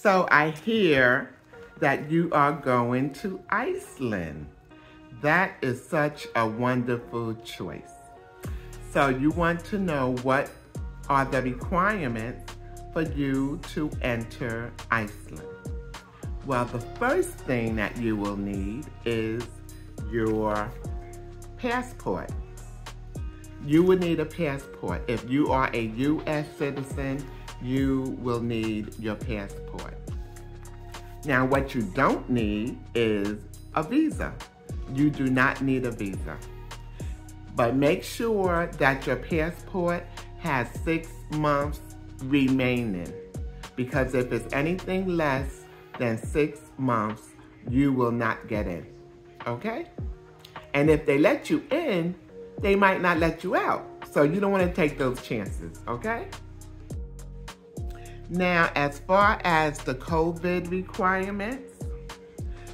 So I hear that you are going to Iceland. That is such a wonderful choice. So you want to know what are the requirements for you to enter Iceland. Well, the first thing that you will need is your passport. You will need a passport. If you are a U.S. citizen, you will need your passport. Now, what you don't need is a visa. You do not need a visa. But make sure that your passport has 6 months remaining, because if it's anything less than 6 months, you will not get in, okay? And if they let you in, they might not let you out. So you don't want to take those chances, okay? Now, as far as the COVID requirements,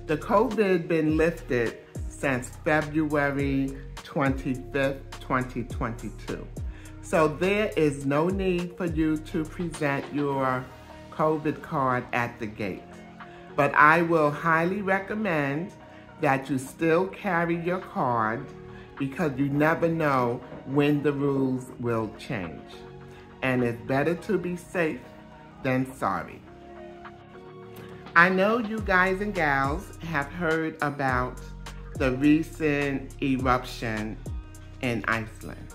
the COVID been lifted since February 25th, 2022. So there is no need for you to present your COVID card at the gate. But I will highly recommend that you still carry your card, because you never know when the rules will change. And it's better to be safe than sorry. I know you guys and gals have heard about the recent eruption in Iceland.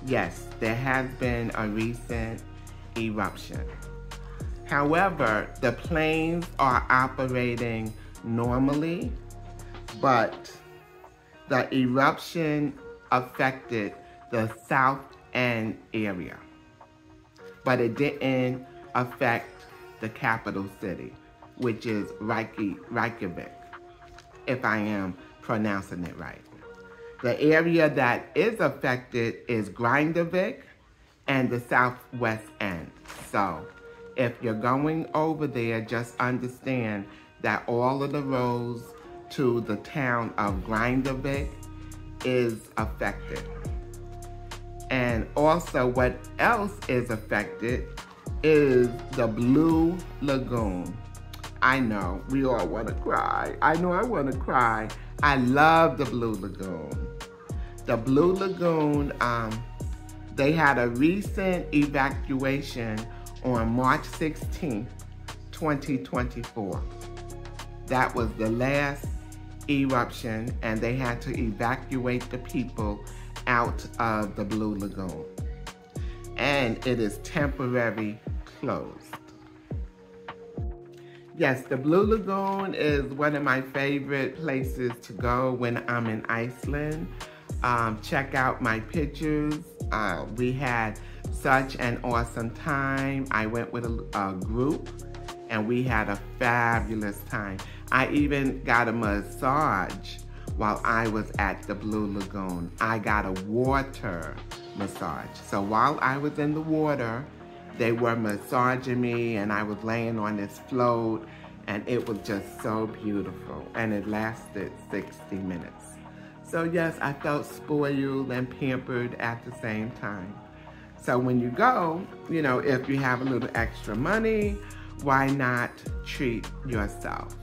Yes, there has been a recent eruption. However, the planes are operating normally, but the eruption affected the south end area, but it didn't affect the capital city, which is Reykjavik, if I am pronouncing it right. The area that is affected is Grindavik and the southwest end. So if you're going over there, just understand that all of the roads to the town of Grindavik is affected. And also what else is affected is the Blue Lagoon. I know, we all want to cry. I know I want to cry. I love the Blue Lagoon. The Blue Lagoon, they had a recent evacuation on March 16th, 2024. That was the last eruption, and they had to evacuate the people out of the Blue Lagoon. And it is temporarily closed. Yes, the Blue Lagoon is one of my favorite places to go when I'm in Iceland. Check out my pictures. We had such an awesome time. I went with a group, and we had a fabulous time. I even got a massage while I was at the Blue Lagoon. I got a water massage. So while I was in the water, they were massaging me, and I was laying on this float, and it was just so beautiful. And it lasted 60 minutes. So yes, I felt spoiled and pampered at the same time. So when you go, you know, if you have a little extra money, why not treat yourself?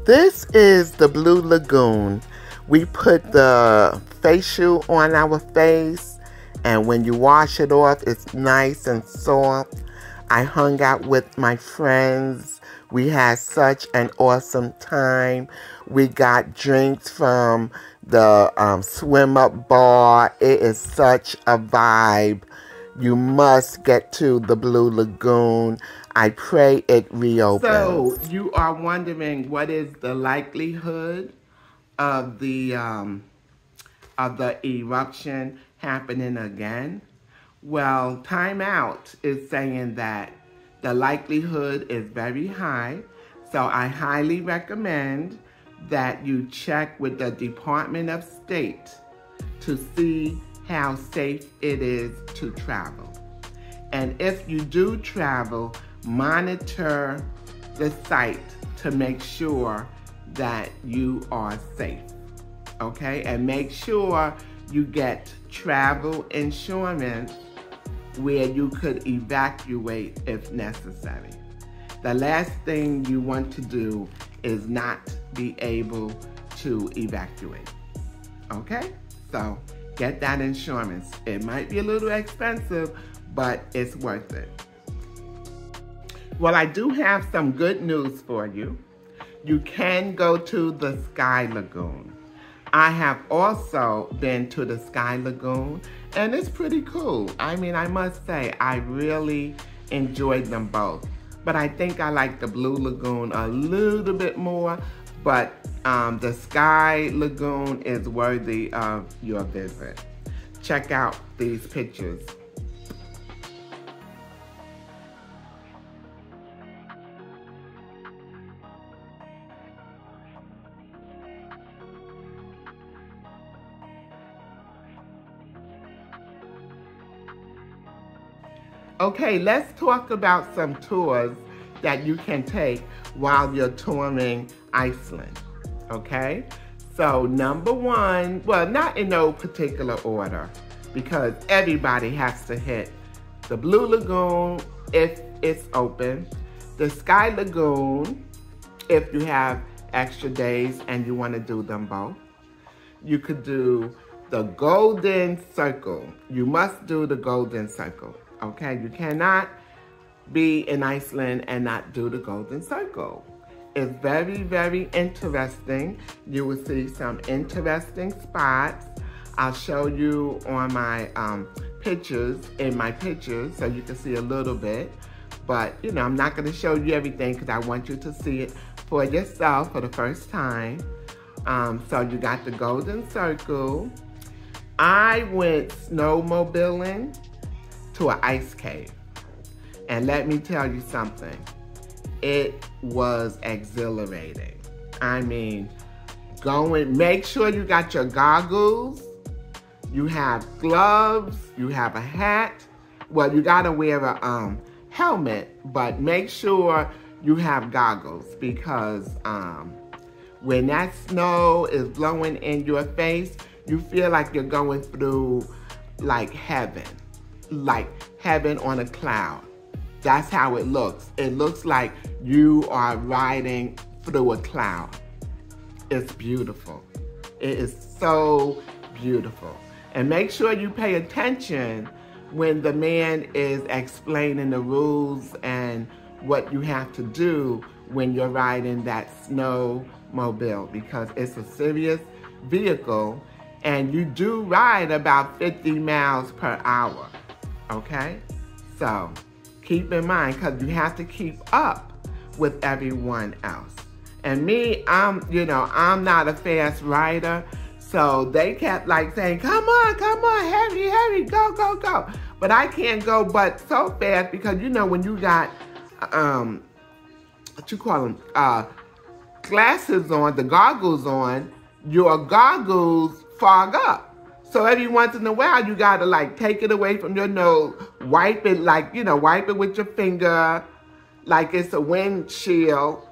This is the Blue Lagoon. We put the facial on our face, and when you wash it off, it's nice and soft. I hung out with my friends. We had such an awesome time. We got drinks from the swim-up bar. It is such a vibe. You must get to the Blue Lagoon. I pray it reopens. So you are wondering what is the likelihood of the eruption happening again? Well, Time Out is saying that the likelihood is very high. So I highly recommend that you check with the Department of State to see how safe it is to travel. And if you do travel, monitor the site to make sure that you are safe, okay? And make sure you get travel insurance where you could evacuate if necessary. The last thing you want to do is not be able to evacuate. Okay? So get that insurance. It might be a little expensive, but it's worth it. Well, I do have some good news for you. You can go to the Sky Lagoon. I have also been to the Sky Lagoon, and it's pretty cool. I mean, I must say, I really enjoyed them both. But I think I like the Blue Lagoon a little bit more, but the Sky Lagoon is worthy of your visit. Check out these pictures. Okay, let's talk about some tours that you can take while you're touring Iceland, okay? So number one, well, not in no particular order, because everybody has to hit the Blue Lagoon if it's open, the Sky Lagoon if you have extra days and you want to do them both. You could do the Golden Circle. You must do the Golden Circle. Okay, you cannot be in Iceland and not do the Golden Circle. It's very, very interesting. You will see some interesting spots. I'll show you on my pictures, so you can see a little bit. But, you know, I'm not going to show you everything because I want you to see it for yourself for the first time. So you got the Golden Circle. I went snowmobiling to an ice cave. And let me tell you something, it was exhilarating. I mean, make sure you got your goggles, you have gloves, you have a hat. Well, you gotta wear a helmet, but make sure you have goggles because when that snow is blowing in your face, you feel like you're going through like heaven on a cloud. That's how it looks. It looks like you are riding through a cloud. It's beautiful. It is so beautiful. And make sure you pay attention when the man is explaining the rules and what you have to do when you're riding that snowmobile, because it's a serious vehicle and you do ride about 50 miles per hour. Okay, so keep in mind, because you have to keep up with everyone else. And me, I'm not a fast rider, so they kept like saying, come on, hurry, go, go, go. But I can't go but so fast because, you know, when you got, what you call them, glasses on, the goggles on, your goggles fog up. So every once in a while, you gotta like take it away from your nose, wipe it wipe it with your finger, like it's a windshield,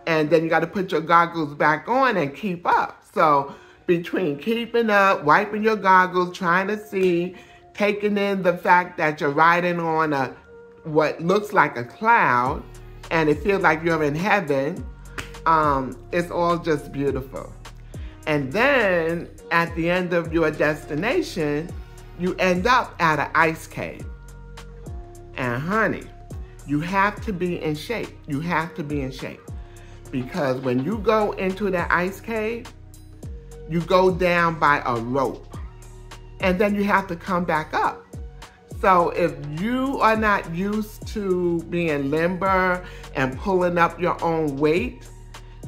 and then you gotta put your goggles back on and keep up. So between keeping up, wiping your goggles, trying to see, taking in the fact that you're riding on what looks like a cloud, and it feels like you're in heaven, it's all just beautiful. And then at the end of your destination, you end up at an ice cave. And honey, you have to be in shape. You have to be in shape. Because when you go into that ice cave, you go down by a rope. And then you have to come back up. So if you are not used to being limber and pulling up your own weight,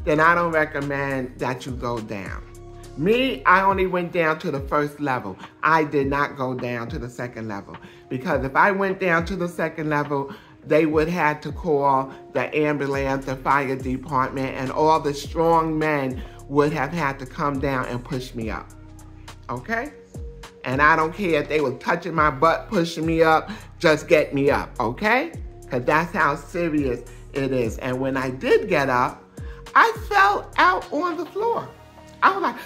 then I don't recommend that you go down. Me, I only went down to the first level. I did not go down to the second level. Because if I went down to the second level, they would have to call the ambulance, the fire department, and all the strong men would have had to come down and push me up. Okay? And I don't care if they were touching my butt, pushing me up, just get me up, okay? Because that's how serious it is. And when I did get up, I fell out on the floor. I was like,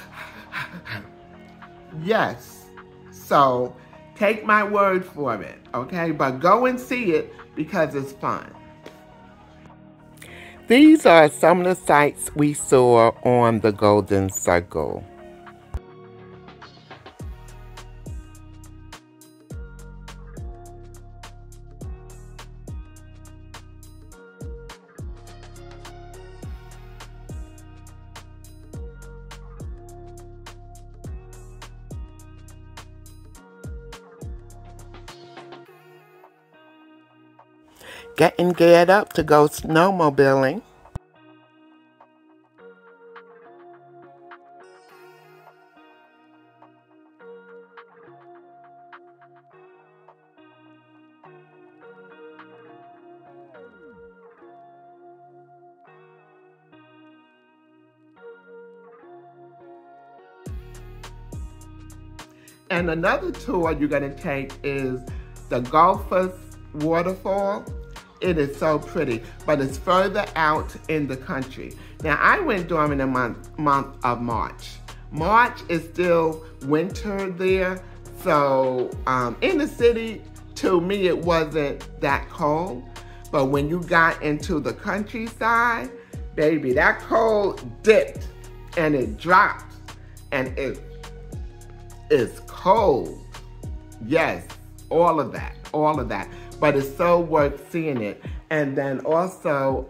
yes. So Take my word for it, okay? But go and see it because it's fun. These are some of the sights we saw on the Golden Circle. Getting geared up to go snowmobiling. And another tour you're going to take is the Golfers Waterfall. It is so pretty, but it's further out in the country. Now, I went during the month of March. March is still winter there, so in the city, to me, it wasn't that cold. But when you got into the countryside, baby, that cold dipped and it dropped, and it is cold. Yes, all of that. But it's so worth seeing it. And then also,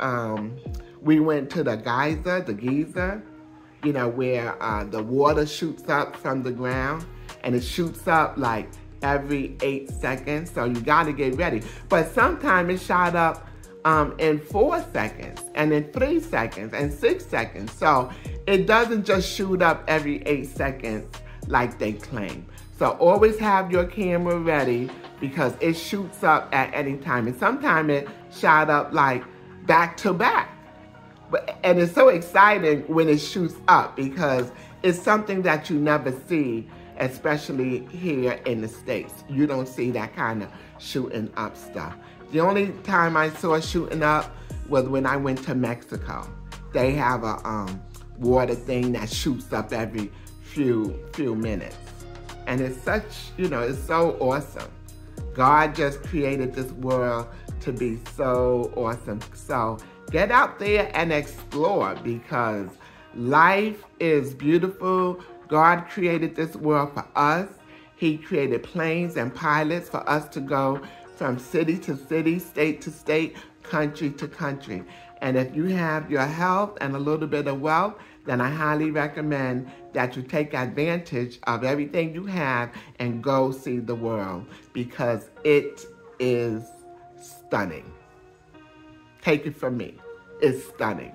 we went to the geyser, you know, where the water shoots up from the ground, and it shoots up like every 8 seconds. So you got to get ready. But sometimes it shot up in 4 seconds, and in 3 seconds, and 6 seconds. So it doesn't just shoot up every 8 seconds like they claim. So always have your camera ready because it shoots up at any time. And sometimes it shot up like back to back. And it's so exciting when it shoots up because it's something that you never see, especially here in the States. You don't see that kind of shooting up stuff. The only time I saw shooting up was when I went to Mexico. They have a water thing that shoots up every few minutes. And it's such, you know, it's so awesome. God just created this world to be so awesome. So get out there and explore because life is beautiful. God created this world for us. He created planes and pilots for us to go from city to city, state to state, country to country. And if you have your health and a little bit of wealth, then I highly recommend that you take advantage of everything you have and go see the world because it is stunning. Take it from me. It's stunning.